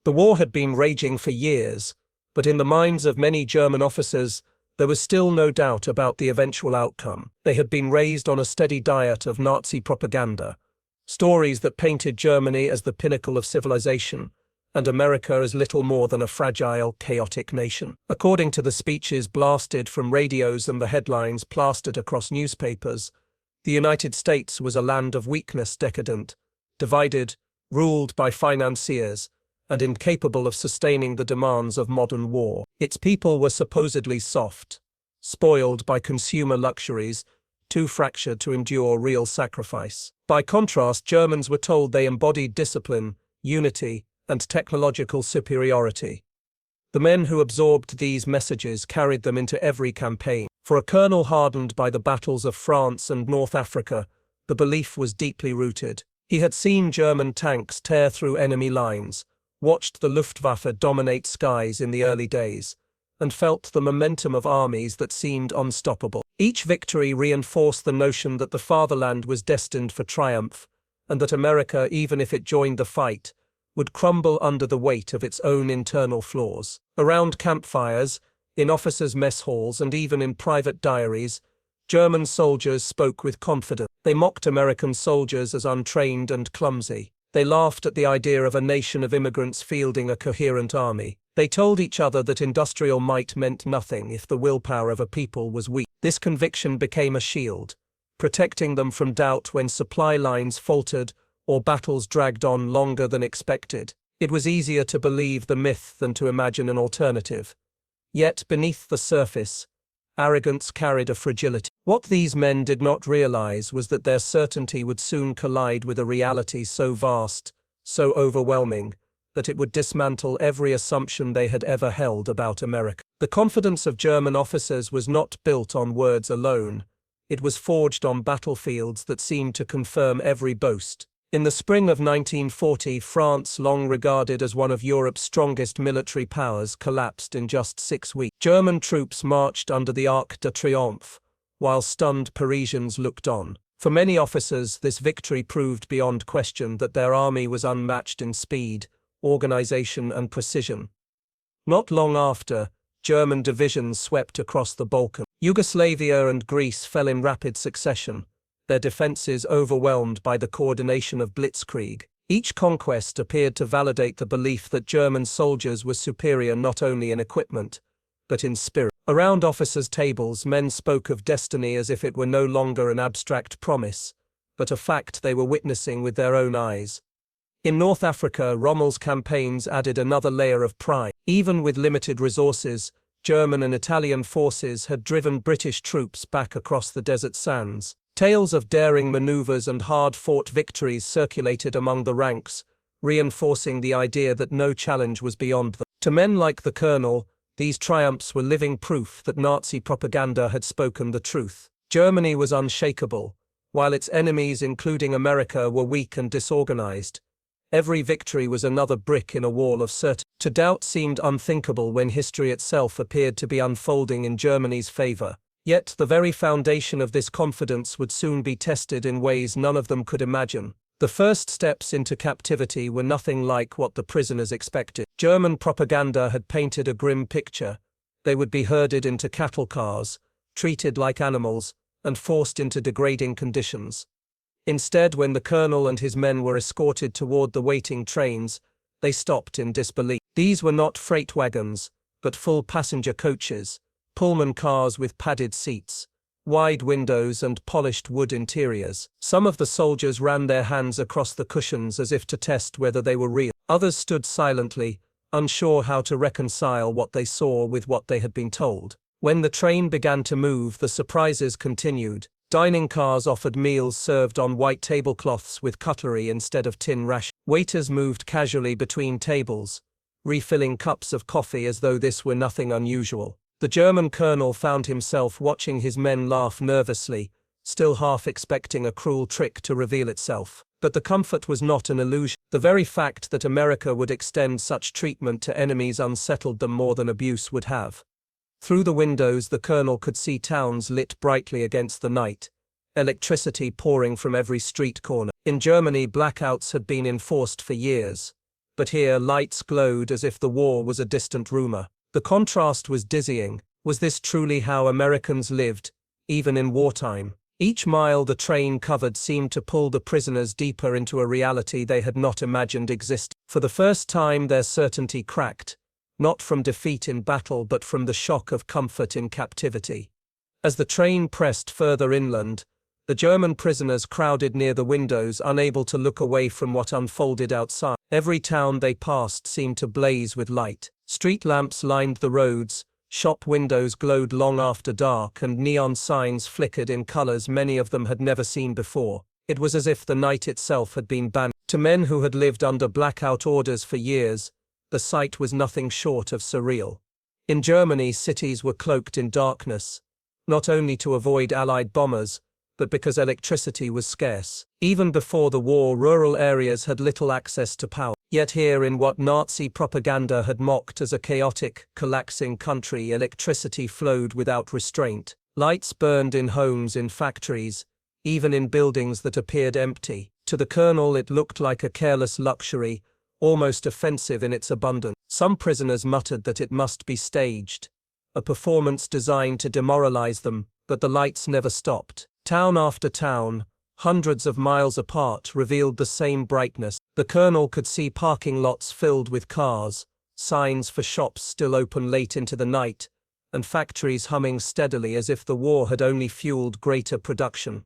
The war had been raging for years, but in the minds of many German officers, there was still no doubt about the eventual outcome. They had been raised on a steady diet of Nazi propaganda, stories that painted Germany as the pinnacle of civilization, and America as little more than a fragile, chaotic nation. According to the speeches blasted from radios and the headlines plastered across newspapers, the United States was a land of weakness, decadent, divided, ruled by financiers, and incapable of sustaining the demands of modern war. Its people were supposedly soft, spoiled by consumer luxuries, too fractured to endure real sacrifice. By contrast, Germans were told they embodied discipline, unity, and technological superiority. The men who absorbed these messages carried them into every campaign. For a colonel hardened by the battles of France and North Africa, the belief was deeply rooted. He had seen German tanks tear through enemy lines, watched the Luftwaffe dominate skies in the early days, and felt the momentum of armies that seemed unstoppable. Each victory reinforced the notion that the fatherland was destined for triumph, and that America, even if it joined the fight, would crumble under the weight of its own internal flaws. Around campfires, in officers' mess halls, and even in private diaries, German soldiers spoke with confidence. They mocked American soldiers as untrained and clumsy. They laughed at the idea of a nation of immigrants fielding a coherent army. They told each other that industrial might meant nothing if the willpower of a people was weak. This conviction became a shield, protecting them from doubt when supply lines faltered or battles dragged on longer than expected. It was easier to believe the myth than to imagine an alternative. Yet, beneath the surface, arrogance carried a fragility. What these men did not realize was that their certainty would soon collide with a reality so vast, so overwhelming, that it would dismantle every assumption they had ever held about America. The confidence of German officers was not built on words alone. It was forged on battlefields that seemed to confirm every boast. In the spring of 1940, France, long regarded as one of Europe's strongest military powers, collapsed in just 6 weeks. German troops marched under the Arc de Triomphe, while stunned Parisians looked on. For many officers, this victory proved beyond question that their army was unmatched in speed, organization, and precision. Not long after, German divisions swept across the Balkans. Yugoslavia and Greece fell in rapid succession, their defenses overwhelmed by the coordination of blitzkrieg. Each conquest appeared to validate the belief that German soldiers were superior not only in equipment, but in spirit. Around officers' tables, men spoke of destiny as if it were no longer an abstract promise, but a fact they were witnessing with their own eyes. In North Africa, Rommel's campaigns added another layer of pride. Even with limited resources, German and Italian forces had driven British troops back across the desert sands. Tales of daring maneuvers and hard-fought victories circulated among the ranks, reinforcing the idea that no challenge was beyond them. To men like the colonel, these triumphs were living proof that Nazi propaganda had spoken the truth. Germany was unshakable, while its enemies, including America, were weak and disorganized. Every victory was another brick in a wall of certainty. To doubt seemed unthinkable when history itself appeared to be unfolding in Germany's favor. Yet the very foundation of this confidence would soon be tested in ways none of them could imagine. The first steps into captivity were nothing like what the prisoners expected. German propaganda had painted a grim picture. They would be herded into cattle cars, treated like animals, and forced into degrading conditions. Instead, when the colonel and his men were escorted toward the waiting trains, they stopped in disbelief. These were not freight wagons, but full passenger coaches, Pullman cars with padded seats, wide windows and polished wood interiors. Some of the soldiers ran their hands across the cushions as if to test whether they were real. Others stood silently, unsure how to reconcile what they saw with what they had been told. When the train began to move, the surprises continued. Dining cars offered meals served on white tablecloths with cutlery instead of tin rations. Waiters moved casually between tables, refilling cups of coffee as though this were nothing unusual. The German colonel found himself watching his men laugh nervously, still half expecting a cruel trick to reveal itself. But the comfort was not an illusion. The very fact that America would extend such treatment to enemies unsettled them more than abuse would have. Through the windows, the colonel could see towns lit brightly against the night, electricity pouring from every street corner. In Germany, blackouts had been enforced for years, but here lights glowed as if the war was a distant rumor. The contrast was dizzying. Was this truly how Americans lived, even in wartime? Each mile the train covered seemed to pull the prisoners deeper into a reality they had not imagined existed. For the first time their certainty cracked, not from defeat in battle but from the shock of comfort in captivity. As the train pressed further inland, the German prisoners crowded near the windows, unable to look away from what unfolded outside. Every town they passed seemed to blaze with light. Street lamps lined the roads, shop windows glowed long after dark, and neon signs flickered in colors many of them had never seen before. It was as if the night itself had been banned. To men who had lived under blackout orders for years, the sight was nothing short of surreal. In Germany, cities were cloaked in darkness, not only to avoid Allied bombers, but because electricity was scarce. Even before the war, rural areas had little access to power. Yet here, in what Nazi propaganda had mocked as a chaotic, collapsing country, electricity flowed without restraint. Lights burned in homes, in factories, even in buildings that appeared empty. To the colonel it looked like a careless luxury, almost offensive in its abundance. Some prisoners muttered that it must be staged, a performance designed to demoralize them, but the lights never stopped. Town after town, hundreds of miles apart, revealed the same brightness. The colonel could see parking lots filled with cars, signs for shops still open late into the night, and factories humming steadily as if the war had only fueled greater production.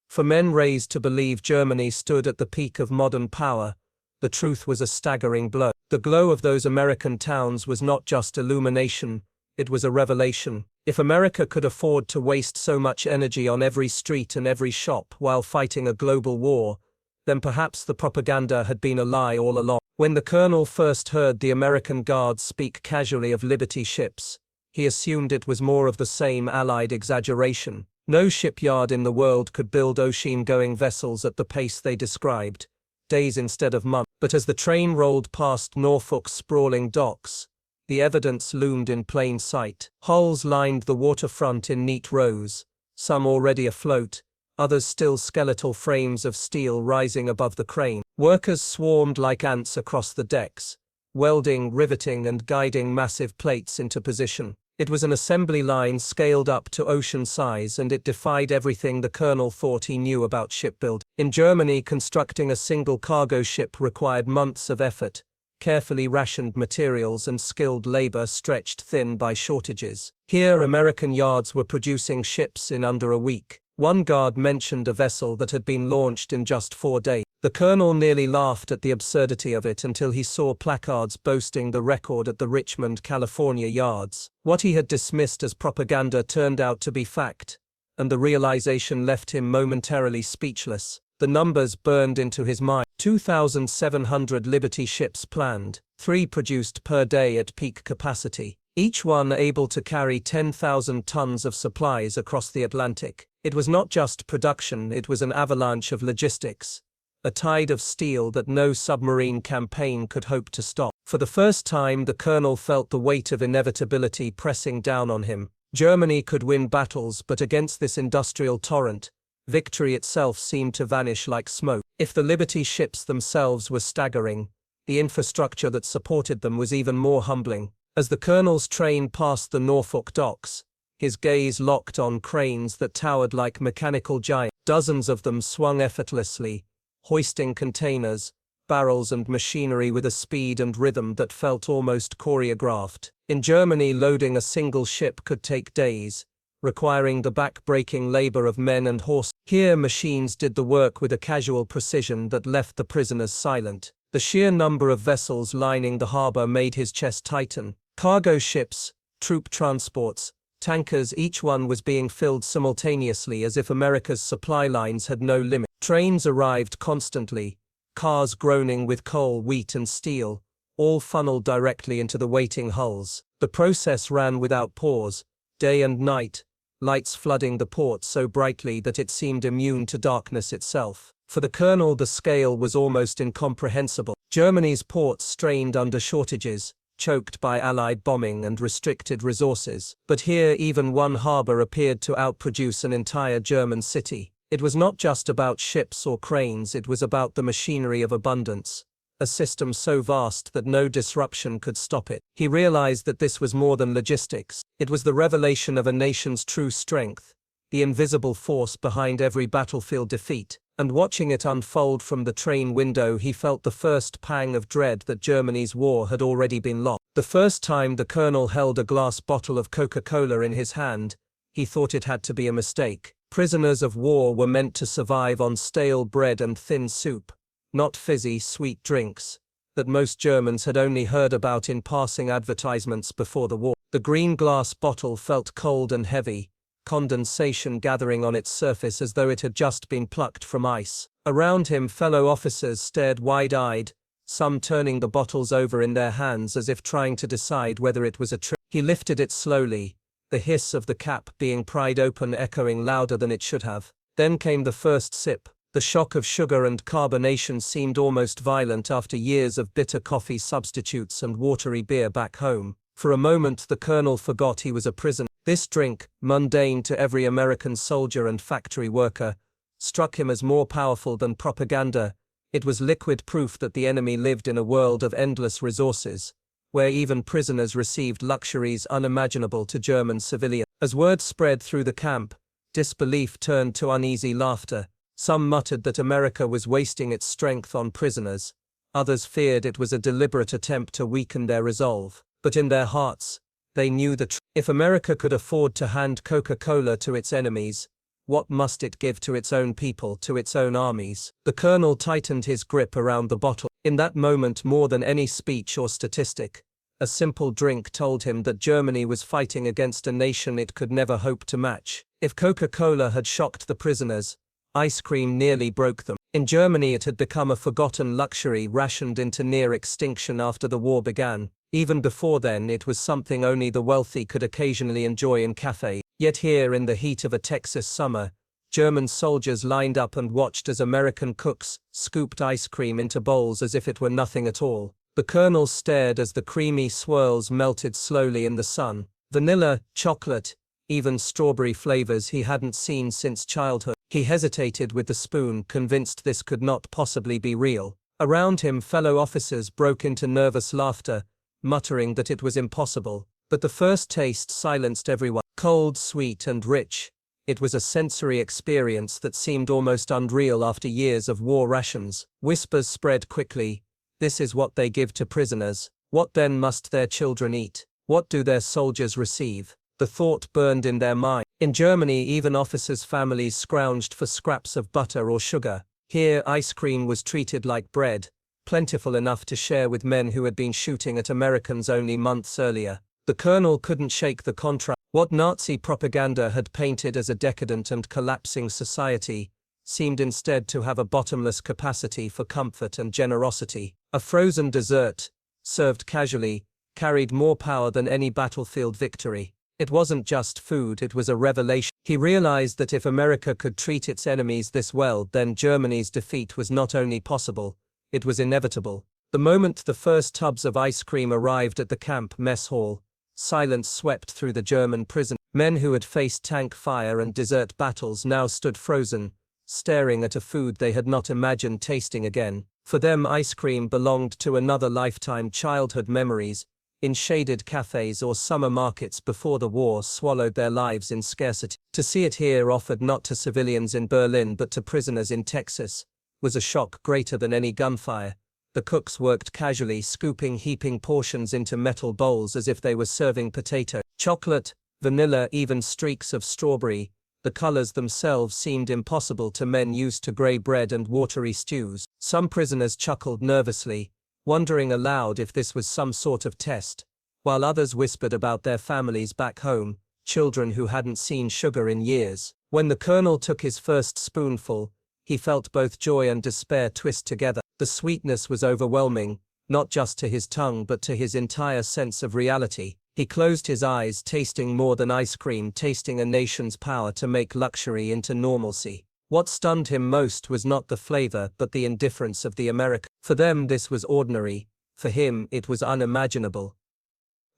For men raised to believe Germany stood at the peak of modern power, the truth was a staggering blow. The glow of those American towns was not just illumination, it was a revelation. If America could afford to waste so much energy on every street and every shop while fighting a global war, then perhaps the propaganda had been a lie all along. When the colonel first heard the American guards speak casually of Liberty ships, he assumed it was more of the same Allied exaggeration. No shipyard in the world could build ocean-going vessels at the pace they described, days instead of months. But as the train rolled past Norfolk's sprawling docks, the evidence loomed in plain sight. Hulls lined the waterfront in neat rows, some already afloat, others still skeletal frames of steel rising above the crane. Workers swarmed like ants across the decks, welding, riveting, and guiding massive plates into position. It was an assembly line scaled up to ocean size, and it defied everything the colonel thought he knew about shipbuilding. In Germany, constructing a single cargo ship required months of effort, carefully rationed materials, and skilled labor stretched thin by shortages. Here, American yards were producing ships in under a week. One guard mentioned a vessel that had been launched in just 4 days. The colonel nearly laughed at the absurdity of it until he saw placards boasting the record at the Richmond, California yards. What he had dismissed as propaganda turned out to be fact, and the realization left him momentarily speechless. The numbers burned into his mind. 2,700 Liberty ships planned, 3 produced per day at peak capacity, each one able to carry 10,000 tons of supplies across the Atlantic. It was not just production, it was an avalanche of logistics, a tide of steel that no submarine campaign could hope to stop. For the first time, the colonel felt the weight of inevitability pressing down on him. Germany could win battles, but against this industrial torrent, victory itself seemed to vanish like smoke. If the Liberty ships themselves were staggering, the infrastructure that supported them was even more humbling. As the colonel's train passed the Norfolk docks, his gaze locked on cranes that towered like mechanical giants. Dozens of them swung effortlessly, hoisting containers, barrels, and machinery with a speed and rhythm that felt almost choreographed. In Germany, loading a single ship could take days, requiring the back-breaking labor of men and horses. Here, machines did the work with a casual precision that left the prisoners silent. The sheer number of vessels lining the harbor made his chest tighten. Cargo ships, troop transports, tankers, each one was being filled simultaneously as if America's supply lines had no limit. Trains arrived constantly, cars groaning with coal, wheat, and steel, all funneled directly into the waiting hulls. The process ran without pause, day and night, lights flooding the port so brightly that it seemed immune to darkness itself. For the colonel, the scale was almost incomprehensible. Germany's ports strained under shortages, choked by Allied bombing and restricted resources. But here, even one harbor appeared to outproduce an entire German city. It was not just about ships or cranes, it was about the machinery of abundance, a system so vast that no disruption could stop it. He realized that this was more than logistics. It was the revelation of a nation's true strength, the invisible force behind every battlefield defeat. And watching it unfold from the train window, he felt the first pang of dread that Germany's war had already been lost. The first time the colonel held a glass bottle of Coca-Cola in his hand, he thought it had to be a mistake. Prisoners of war were meant to survive on stale bread and thin soup, not fizzy, sweet drinks that most Germans had only heard about in passing advertisements before the war. The green glass bottle felt cold and heavy, condensation gathering on its surface as though it had just been plucked from ice. Around him, fellow officers stared wide-eyed, some turning the bottles over in their hands as if trying to decide whether it was a trick. He lifted it slowly, the hiss of the cap being pried open echoing louder than it should have. Then came the first sip. The shock of sugar and carbonation seemed almost violent after years of bitter coffee substitutes and watery beer back home. For a moment the colonel forgot he was a prisoner. This drink, mundane to every American soldier and factory worker, struck him as more powerful than propaganda. It was liquid proof that the enemy lived in a world of endless resources, where even prisoners received luxuries unimaginable to German civilians. As word spread through the camp, disbelief turned to uneasy laughter. Some muttered that America was wasting its strength on prisoners. Others feared it was a deliberate attempt to weaken their resolve. But in their hearts, they knew the truth. If America could afford to hand Coca-Cola to its enemies, what must it give to its own people, to its own armies? The colonel tightened his grip around the bottle. In that moment, more than any speech or statistic, a simple drink told him that Germany was fighting against a nation it could never hope to match. If Coca-Cola had shocked the prisoners, ice cream nearly broke them. In Germany it had become a forgotten luxury, rationed into near extinction after the war began. Even before then, it was something only the wealthy could occasionally enjoy in cafes. Yet here, in the heat of a Texas summer, German soldiers lined up and watched as American cooks scooped ice cream into bowls as if it were nothing at all. The colonel stared as the creamy swirls melted slowly in the sun. Vanilla, chocolate, even strawberry flavors he hadn't seen since childhood. He hesitated with the spoon, convinced this could not possibly be real. Around him, fellow officers broke into nervous laughter, muttering that it was impossible. But the first taste silenced everyone. Cold, sweet, and rich, it was a sensory experience that seemed almost unreal after years of war rations. Whispers spread quickly. This is what they give to prisoners. What then must their children eat? What do their soldiers receive? The thought burned in their mind. In Germany, even officers' families scrounged for scraps of butter or sugar. Here, ice cream was treated like bread, plentiful enough to share with men who had been shooting at Americans only months earlier. The colonel couldn't shake the contrast. What Nazi propaganda had painted as a decadent and collapsing society seemed instead to have a bottomless capacity for comfort and generosity. A frozen dessert, served casually, carried more power than any battlefield victory. It wasn't just food, it was a revelation. He realized that if America could treat its enemies this well, then Germany's defeat was not only possible, it was inevitable. The moment the first tubs of ice cream arrived at the camp mess hall, silence swept through the German prison. Men who had faced tank fire and desert battles now stood frozen, staring at a food they had not imagined tasting again. For them, ice cream belonged to another lifetime. Childhood memories, in shaded cafes or summer markets before the war, swallowed their lives in scarcity. To see it here, offered not to civilians in Berlin but to prisoners in Texas, was a shock greater than any gunfire. The cooks worked casually, heaping portions into metal bowls as if they were serving potato. Chocolate, vanilla, even streaks of strawberry. The colors themselves seemed impossible to men used to gray bread and watery stews. Some prisoners chuckled nervously, wondering aloud if this was some sort of test, while others whispered about their families back home, children who hadn't seen sugar in years. When the colonel took his first spoonful, he felt both joy and despair twist together. The sweetness was overwhelming, not just to his tongue but to his entire sense of reality. He closed his eyes, tasting more than ice cream, tasting a nation's power to make luxury into normalcy. What stunned him most was not the flavor but the indifference of the Americans. For them this was ordinary, for him it was unimaginable.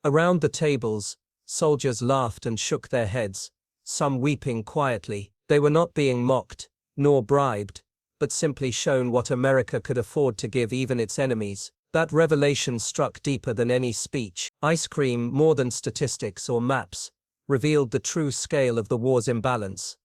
Around the tables, soldiers laughed and shook their heads, some weeping quietly. They were not being mocked, nor bribed. but simply shown what America could afford to give even its enemies. That revelation struck deeper than any speech. Ice cream, more than statistics or maps, revealed the true scale of the war's imbalance.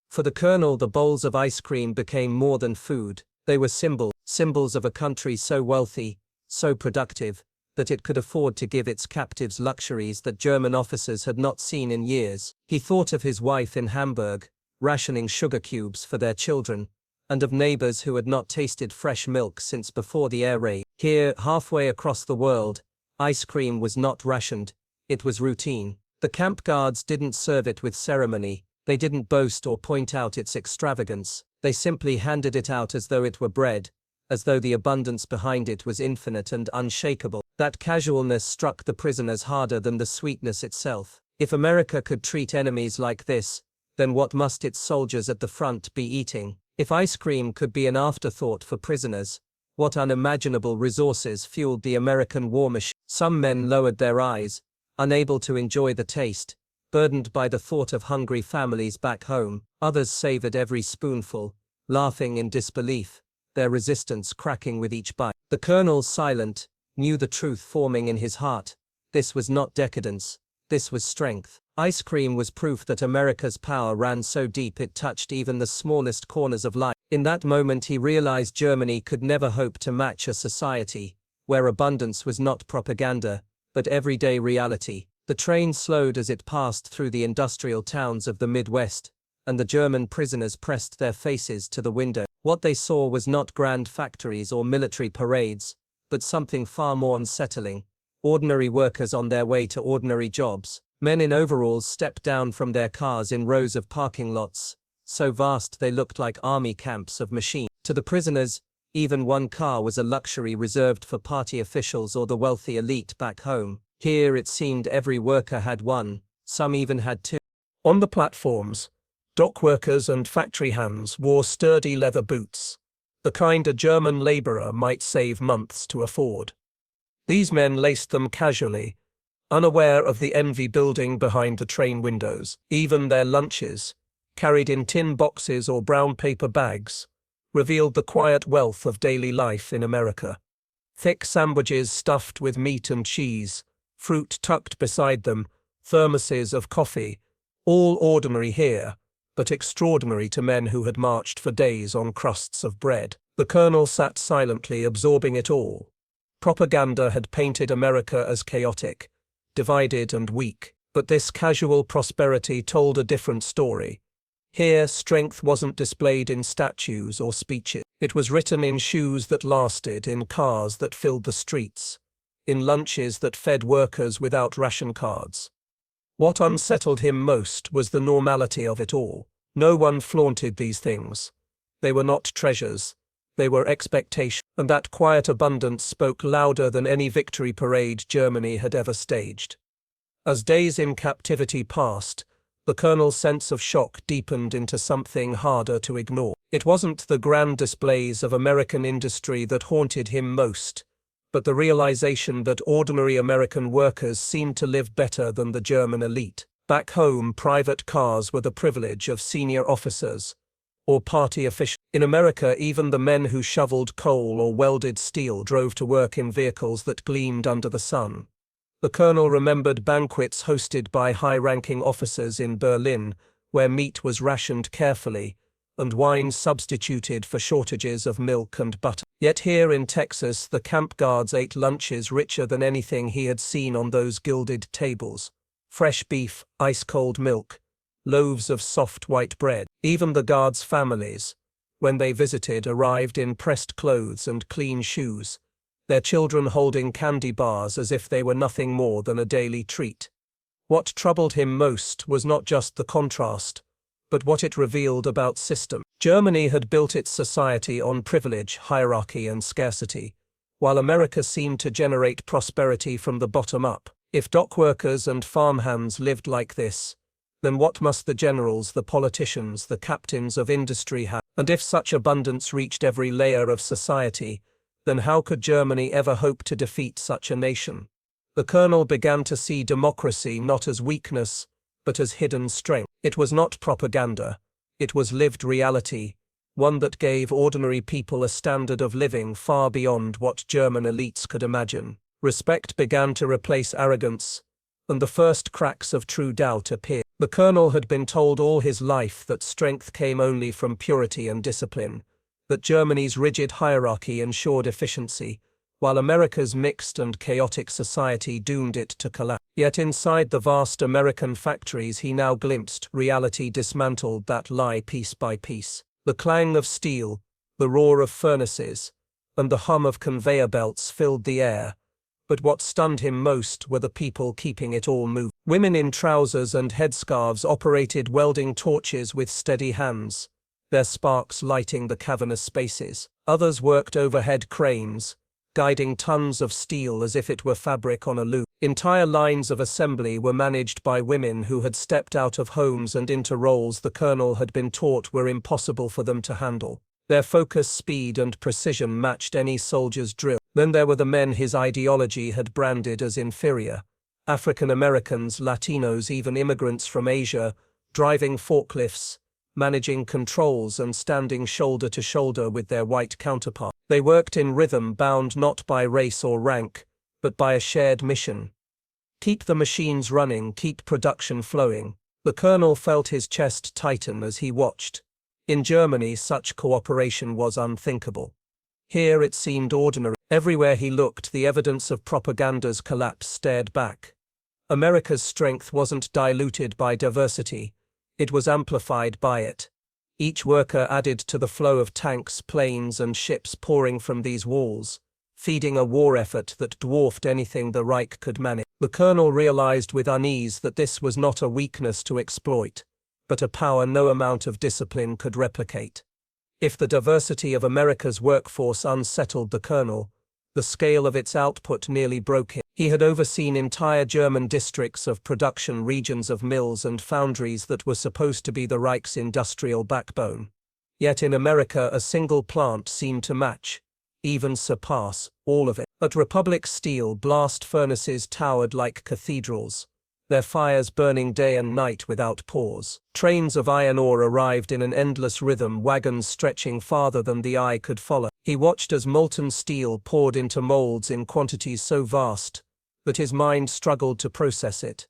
For the colonel, the bowls of ice cream became more than food. They were symbols of a country so wealthy, so productive, that it could afford to give its captives luxuries that German officers had not seen in years. He thought of his wife in Hamburg, rationing sugar cubes for their children, and of neighbors who had not tasted fresh milk since before the air raid. Here, halfway across the world, ice cream was not rationed, it was routine. The camp guards didn't serve it with ceremony, they didn't boast or point out its extravagance, they simply handed it out as though it were bread, as though the abundance behind it was infinite and unshakable. That casualness struck the prisoners harder than the sweetness itself. If America could treat enemies like this, then what must its soldiers at the front be eating? If ice cream could be an afterthought for prisoners, what unimaginable resources fueled the American war machine? Some men lowered their eyes, unable to enjoy the taste, burdened by the thought of hungry families back home. Others savored every spoonful, laughing in disbelief, their resistance cracking with each bite. The colonel, silent, knew the truth forming in his heart. This was not decadence, this was strength. Ice cream was proof that America's power ran so deep it touched even the smallest corners of life. In that moment he realized Germany could never hope to match a society where abundance was not propaganda, but everyday reality. The train slowed as it passed through the industrial towns of the Midwest, and the German prisoners pressed their faces to the window. What they saw was not grand factories or military parades, but something far more unsettling. Ordinary workers on their way to ordinary jobs. Men in overalls stepped down from their cars in rows of parking lots, so vast they looked like army camps of machines. To the prisoners, even one car was a luxury reserved for party officials or the wealthy elite back home. Here it seemed every worker had one, some even had two. On the platforms, dock workers and factory hands wore sturdy leather boots, the kind a German laborer might save months to afford. These men laced them casually, unaware of the envy building behind the train windows. Even their lunches, carried in tin boxes or brown paper bags, revealed the quiet wealth of daily life in America. Thick sandwiches stuffed with meat and cheese, fruit tucked beside them, thermoses of coffee, all ordinary here, but extraordinary to men who had marched for days on crusts of bread. The colonel sat silently, absorbing it all. Propaganda had painted America as chaotic, divided and weak, but this casual prosperity told a different story. Here, strength wasn't displayed in statues or speeches. It was written in shoes that lasted, in cars that filled the streets, in lunches that fed workers without ration cards. What unsettled him most was the normality of it all. No one flaunted these things. They were not treasures. They were expectation, and that quiet abundance spoke louder than any victory parade Germany had ever staged. As days in captivity passed, the colonel's sense of shock deepened into something harder to ignore. It wasn't the grand displays of American industry that haunted him most, but the realization that ordinary American workers seemed to live better than the German elite. Back home, private cars were the privilege of senior officers or party officials. In America, even the men who shoveled coal or welded steel drove to work in vehicles that gleamed under the sun. The colonel remembered banquets hosted by high-ranking officers in Berlin, where meat was rationed carefully, and wine substituted for shortages of milk and butter. Yet here in Texas, the camp guards ate lunches richer than anything he had seen on those gilded tables. Fresh beef, ice-cold milk, loaves of soft white bread. Even the guards' families, when they visited, arrived in pressed clothes and clean shoes, their children holding candy bars as if they were nothing more than a daily treat. What troubled him most was not just the contrast, but what it revealed about system. Germany had built its society on privilege, hierarchy, and scarcity, while America seemed to generate prosperity from the bottom up. If dock workers and farmhands lived like this, then what must the generals, the politicians, the captains of industry have? And if such abundance reached every layer of society, then how could Germany ever hope to defeat such a nation? The colonel began to see democracy not as weakness, but as hidden strength. It was not propaganda, it was lived reality, one that gave ordinary people a standard of living far beyond what German elites could imagine. Respect began to replace arrogance, and the first cracks of true doubt appeared. The colonel had been told all his life that strength came only from purity and discipline, that Germany's rigid hierarchy ensured efficiency, while America's mixed and chaotic society doomed it to collapse. Yet inside the vast American factories he now glimpsed reality dismantled that lie piece by piece. The clang of steel, the roar of furnaces, and the hum of conveyor belts filled the air, but what stunned him most were the people keeping it all moving. Women in trousers and headscarves operated welding torches with steady hands, their sparks lighting the cavernous spaces. Others worked overhead cranes, guiding tons of steel as if it were fabric on a loom. Entire lines of assembly were managed by women who had stepped out of homes and into roles the colonel had been taught were impossible for them to handle. Their focus, speed, and precision matched any soldier's drill. Then there were the men his ideology had branded as inferior: African Americans, Latinos, even immigrants from Asia, driving forklifts, managing controls, and standing shoulder to shoulder with their white counterparts. They worked in rhythm, bound not by race or rank, but by a shared mission. Keep the machines running, keep production flowing. The colonel felt his chest tighten as he watched. In Germany, such cooperation was unthinkable. Here it seemed ordinary. Everywhere he looked, the evidence of propaganda's collapse stared back. America's strength wasn't diluted by diversity, it was amplified by it. Each worker added to the flow of tanks, planes, and ships pouring from these walls, feeding a war effort that dwarfed anything the Reich could manage. The colonel realized with unease that this was not a weakness to exploit, but a power no amount of discipline could replicate. If the diversity of America's workforce unsettled the colonel, the scale of its output nearly broke him. He had overseen entire German districts of production, regions of mills and foundries that were supposed to be the Reich's industrial backbone. Yet in America a single plant seemed to match, even surpass, all of it. At Republic Steel, blast furnaces towered like cathedrals, their fires burning day and night without pause. Trains of iron ore arrived in an endless rhythm, wagons stretching farther than the eye could follow. He watched as molten steel poured into molds in quantities so vast that his mind struggled to process it.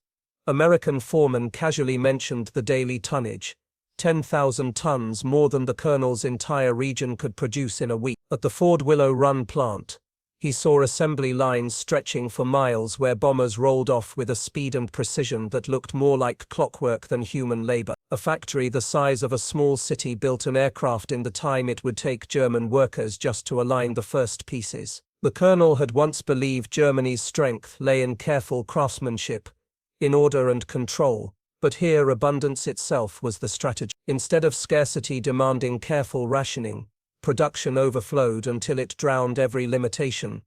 American foremen casually mentioned the daily tonnage, 10,000 tons, more than the colonel's entire region could produce in a week. At the Ford Willow Run plant, he saw assembly lines stretching for miles where bombers rolled off with a speed and precision that looked more like clockwork than human labor. A factory the size of a small city built an aircraft in the time it would take German workers just to align the first pieces. The colonel had once believed Germany's strength lay in careful craftsmanship, in order and control, but here abundance itself was the strategy. Instead of scarcity demanding careful rationing, production overflowed until it drowned every limitation.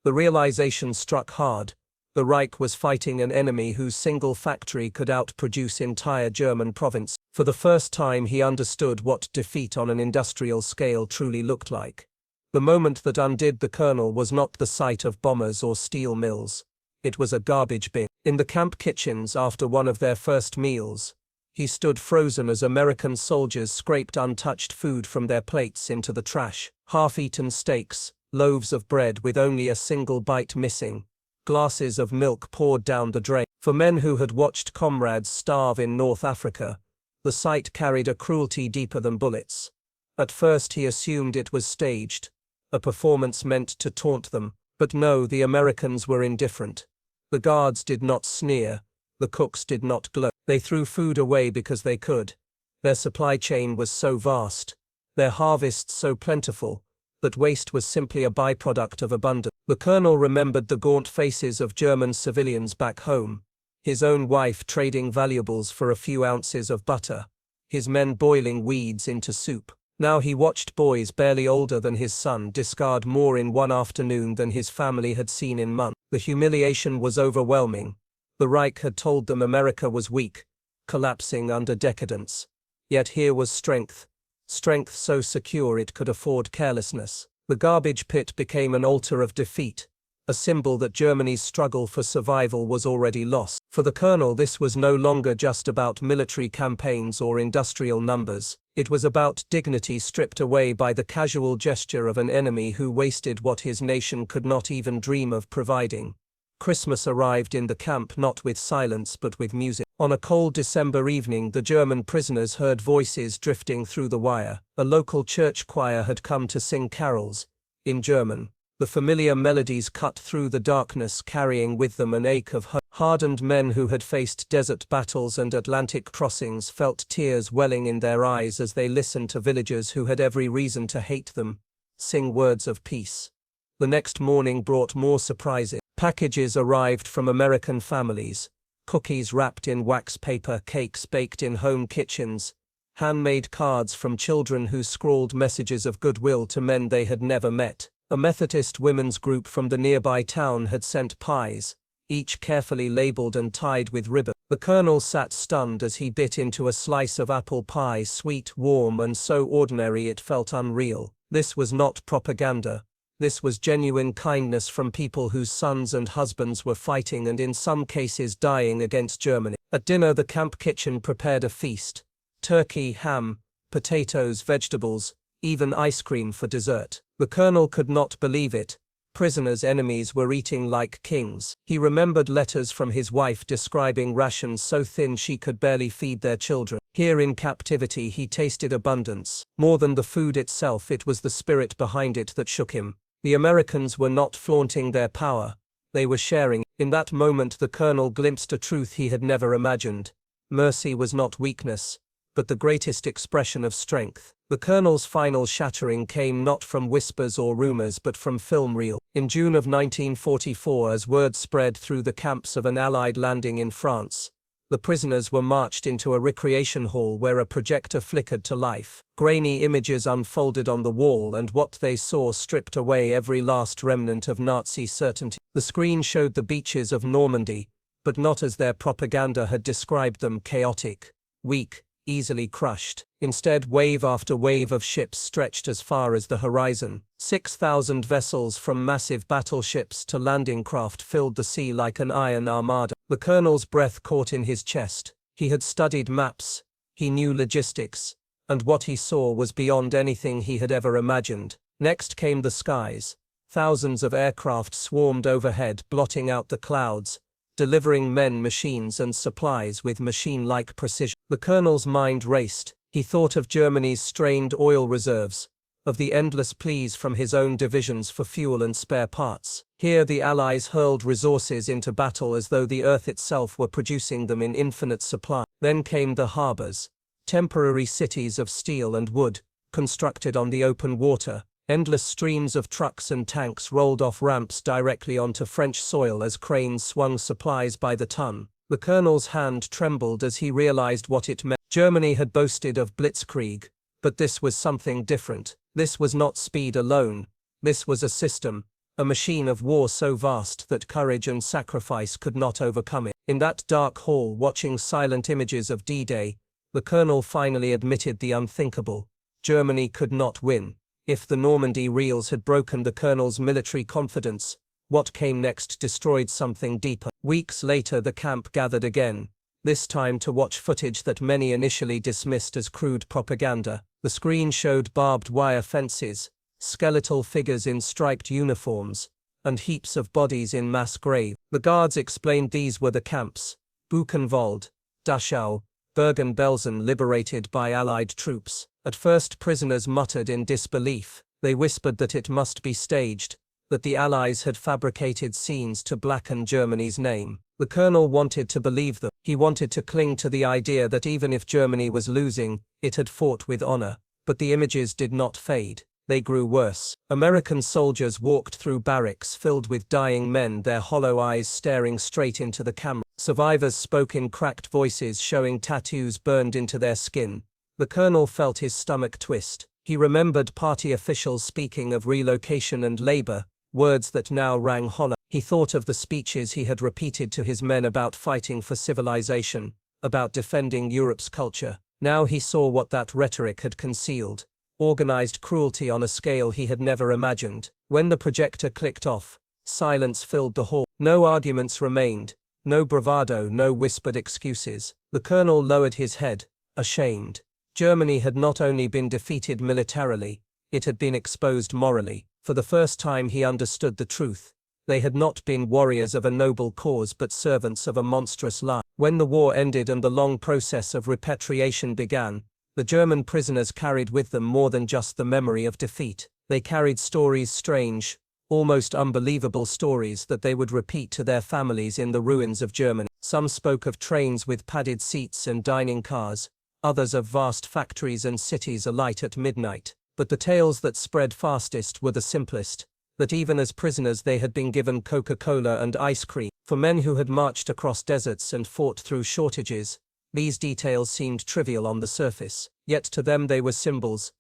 The realization struck hard. The Reich was fighting an enemy whose single factory could outproduce entire German province. For the first time he understood what defeat on an industrial scale truly looked like. The moment that undid the colonel was not the sight of bombers or steel mills. It was a garbage bin. In the camp kitchens after one of their first meals, he stood frozen as American soldiers scraped untouched food from their plates into the trash. Half-eaten steaks, loaves of bread with only a single bite missing, glasses of milk poured down the drain. For men who had watched comrades starve in North Africa, the sight carried a cruelty deeper than bullets. At first he assumed it was staged, a performance meant to taunt them, but no, the Americans were indifferent. The guards did not sneer, the cooks did not gloat. They threw food away because they could. Their supply chain was so vast, their harvests so plentiful, that waste was simply a byproduct of abundance. The colonel remembered the gaunt faces of German civilians back home, his own wife trading valuables for a few ounces of butter, his men boiling weeds into soup. Now he watched boys barely older than his son discard more in one afternoon than his family had seen in months. The humiliation was overwhelming. The Reich had told them America was weak, collapsing under decadence. Yet here was strength so secure it could afford carelessness. The garbage pit became an altar of defeat, a symbol that Germany's struggle for survival was already lost. For the colonel, this was no longer just about military campaigns or industrial numbers. It was about dignity stripped away by the casual gesture of an enemy who wasted what his nation could not even dream of providing. Christmas arrived in the camp not with silence but with music. On a cold December evening, the German prisoners heard voices drifting through the wire. A local church choir had come to sing carols in German. The familiar melodies cut through the darkness, carrying with them an ache of hope. Hardened men who had faced desert battles and Atlantic crossings felt tears welling in their eyes as they listened to villagers who had every reason to hate them sing words of peace. The next morning brought more surprises. Packages arrived from American families, cookies wrapped in wax paper, cakes baked in home kitchens, handmade cards from children who scrawled messages of goodwill to men they had never met. A Methodist women's group from the nearby town had sent pies, each carefully labeled and tied with ribbon. The colonel sat stunned as he bit into a slice of apple pie, sweet, warm, and so ordinary it felt unreal. This was not propaganda. This was genuine kindness from people whose sons and husbands were fighting and in some cases dying against Germany. At dinner, the camp kitchen prepared a feast: turkey, ham, potatoes, vegetables, even ice cream for dessert. The colonel could not believe it. Prisoners' enemies were eating like kings. He remembered letters from his wife describing rations so thin she could barely feed their children. Here in captivity he tasted abundance. More than the food itself, it was the spirit behind it that shook him. The Americans were not flaunting their power. They were sharing. In that moment the colonel glimpsed a truth he had never imagined. Mercy was not weakness, but the greatest expression of strength. The colonel's final shattering came not from whispers or rumors but from film reel. In June of 1944, as word spread through the camps of an Allied landing in France, the prisoners were marched into a recreation hall where a projector flickered to life. Grainy images unfolded on the wall, and what they saw stripped away every last remnant of Nazi certainty. The screen showed the beaches of Normandy, but not as their propaganda had described them: chaotic, weak, easily crushed. Instead, wave after wave of ships stretched as far as the horizon. 6,000 vessels, from massive battleships to landing craft, filled the sea like an iron armada. The colonel's breath caught in his chest. He had studied maps, he knew logistics, and what he saw was beyond anything he had ever imagined. Next came the skies. Thousands of aircraft swarmed overhead, blotting out the clouds, delivering men, machines, and supplies with machine-like precision. The colonel's mind raced. He thought of Germany's strained oil reserves, of the endless pleas from his own divisions for fuel and spare parts. Here the Allies hurled resources into battle as though the earth itself were producing them in infinite supply. Then came the harbors, temporary cities of steel and wood, constructed on the open water. Endless streams of trucks and tanks rolled off ramps directly onto French soil as cranes swung supplies by the ton. The colonel's hand trembled as he realized what it meant. Germany had boasted of blitzkrieg, but this was something different. This was not speed alone. This was a system, a machine of war so vast that courage and sacrifice could not overcome it. In that dark hall, watching silent images of D-Day, the colonel finally admitted the unthinkable. Germany could not win. If the Normandy reels had broken the colonel's military confidence, what came next destroyed something deeper. Weeks later, the camp gathered again, this time to watch footage that many initially dismissed as crude propaganda. The screen showed barbed wire fences, skeletal figures in striped uniforms, and heaps of bodies in mass graves. The guards explained these were the camps: Buchenwald, Dachau, Bergen-Belsen, liberated by Allied troops. At first, prisoners muttered in disbelief. They whispered that it must be staged, that the Allies had fabricated scenes to blacken Germany's name. The colonel wanted to believe them. He wanted to cling to the idea that even if Germany was losing, it had fought with honor. But the images did not fade. They grew worse. American soldiers walked through barracks filled with dying men, their hollow eyes staring straight into the camera. Survivors spoke in cracked voices, showing tattoos burned into their skin. The colonel felt his stomach twist. He remembered party officials speaking of relocation and labor, words that now rang hollow. He thought of the speeches he had repeated to his men about fighting for civilization, about defending Europe's culture. Now he saw what that rhetoric had concealed: organized cruelty on a scale he had never imagined. When the projector clicked off, Silence filled the hall. No arguments remained, no bravado, no whispered excuses. The colonel lowered his head, ashamed. Germany had not only been defeated militarily, it had been exposed morally. For the first time he understood the truth. They had not been warriors of a noble cause but servants of a monstrous lie. When the war ended and the long process of repatriation began, the German prisoners carried with them more than just the memory of defeat. They carried stories, strange, almost unbelievable stories that they would repeat to their families in the ruins of Germany. Some spoke of trains with padded seats and dining cars, others of vast factories and cities alight at midnight. But the tales that spread fastest were the simplest, that even as prisoners they had been given Coca-Cola and ice cream. For men who had marched across deserts and fought through shortages, these details seemed trivial on the surface. Yet to them they were symbols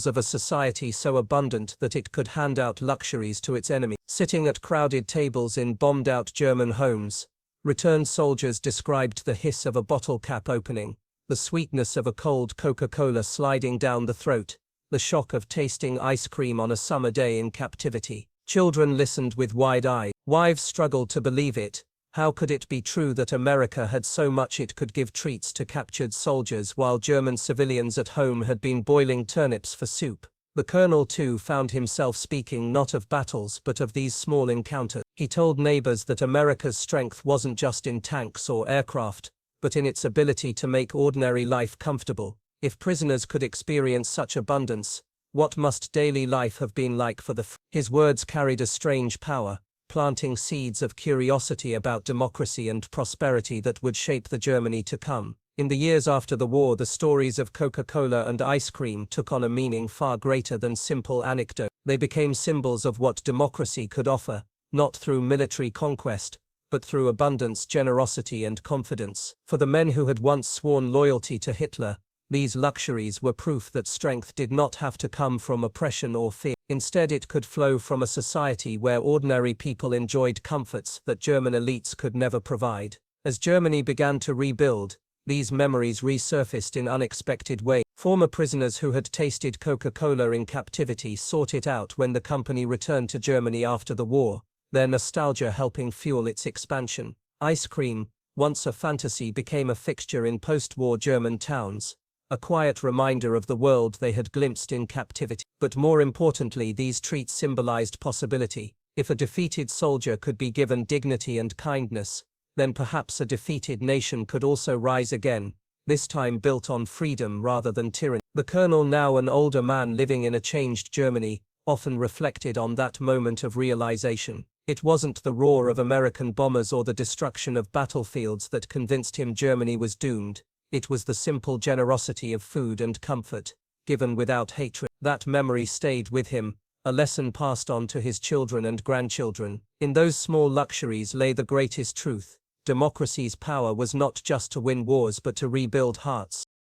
of a society so abundant that it could hand out luxuries to its enemy. Sitting at crowded tables in bombed-out German homes, returned soldiers described the hiss of a bottle cap opening, the sweetness of a cold Coca-Cola sliding down the throat, the shock of tasting ice cream on a summer day in captivity. Children listened with wide eyes. Wives struggled to believe it. How could it be true that America had so much it could give treats to captured soldiers while German civilians at home had been boiling turnips for soup? The colonel too found himself speaking not of battles but of these small encounters. He told neighbors that America's strength wasn't just in tanks or aircraft, but in its ability to make ordinary life comfortable. If prisoners could experience such abundance, what must daily life have been like for the His words carried a strange power, planting seeds of curiosity about democracy and prosperity that would shape the Germany to come. In the years after the war, the stories of Coca-Cola and ice cream took on a meaning far greater than simple anecdote. They became symbols of what democracy could offer, not through military conquest, but through abundance, generosity, and confidence. For the men who had once sworn loyalty to Hitler, these luxuries were proof that strength did not have to come from oppression or fear. Instead, it could flow from a society where ordinary people enjoyed comforts that German elites could never provide. As Germany began to rebuild, these memories resurfaced in unexpected ways. Former prisoners who had tasted Coca-Cola in captivity sought it out when the company returned to Germany after the war, their nostalgia helping fuel its expansion. Ice cream, once a fantasy, became a fixture in post-war German towns, a quiet reminder of the world they had glimpsed in captivity. But more importantly, these treats symbolized possibility. If a defeated soldier could be given dignity and kindness, then perhaps a defeated nation could also rise again, this time built on freedom rather than tyranny. The colonel, now an older man living in a changed Germany, often reflected on that moment of realization. It wasn't the roar of American bombers or the destruction of battlefields that convinced him Germany was doomed. It was the simple generosity of food and comfort, given without hatred. That memory stayed with him, a lesson passed on to his children and grandchildren. In those small luxuries lay the greatest truth. Democracy's power was not just to win wars but to rebuild hearts.